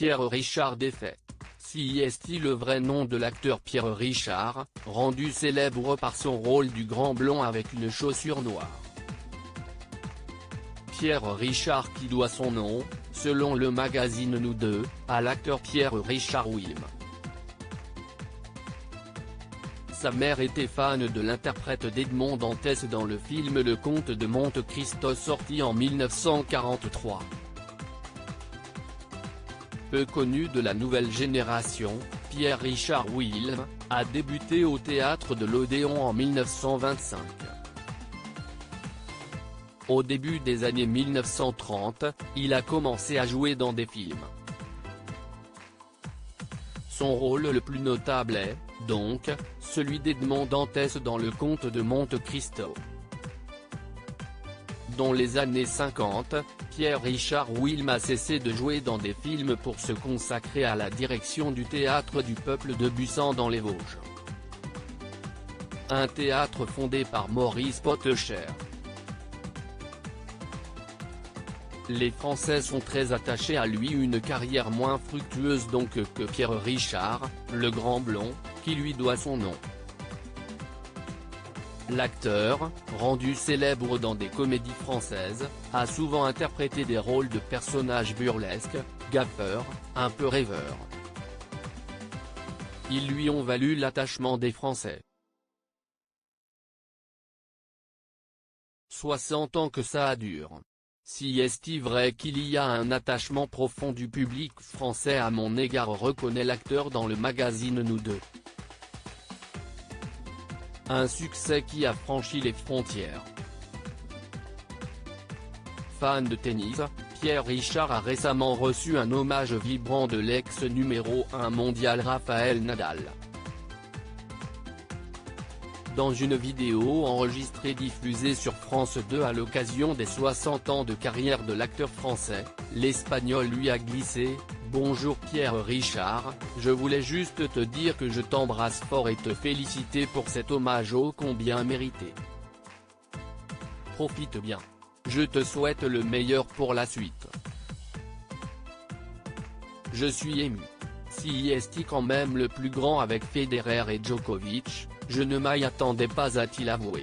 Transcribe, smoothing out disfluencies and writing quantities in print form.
Pierre Richard défait. CIST. Le vrai nom de l'acteur Pierre Richard, rendu célèbre par son rôle du grand blond avec une chaussure noire. Pierre Richard qui doit son nom, selon le magazine Nous 2, à l'acteur Pierre Richard Wilm. Sa mère était fan de l'interprète d'Edmond Dantès dans le film Le Comte de Monte Cristo sorti en 1943. Peu connu de la nouvelle génération, Pierre Richard Wilm a débuté au théâtre de l'Odéon en 1925. Au début des années 1930, il a commencé à jouer dans des films. Son rôle le plus notable est, donc, celui d'Edmond Dantès dans Le Comte de Monte Cristo. Dans les années 50, Pierre Richard Wilm a cessé de jouer dans des films pour se consacrer à la direction du Théâtre du Peuple de Busan dans les Vosges. Un théâtre fondé par Maurice Pottecher. Les Français sont très attachés à lui. Une carrière moins fructueuse donc que Pierre Richard, le grand blond, qui lui doit son nom. L'acteur, rendu célèbre dans des comédies françaises, a souvent interprété des rôles de personnages burlesques, gaffeurs, un peu rêveurs. Ils lui ont valu l'attachement des Français. 60 ans que ça dure. Si est-il vrai qu'il y a un attachement profond du public français à mon égard, reconnaît l'acteur dans le magazine Nous 2. Un succès qui a franchi les frontières. Fan de tennis, Pierre Richard a récemment reçu un hommage vibrant de l'ex numéro 1 mondial Rafael Nadal. Dans une vidéo enregistrée diffusée sur France 2 à l'occasion des 60 ans de carrière de l'acteur français, l'Espagnol lui a glissé « Bonjour Pierre Richard, je voulais juste te dire que je t'embrasse fort et te féliciter pour cet hommage ô combien mérité. Profite bien. Je te souhaite le meilleur pour la suite. Je suis ému. Si est quand même le plus grand avec Federer et Djokovic, je ne m'y attendais pas, a-t-il avoué.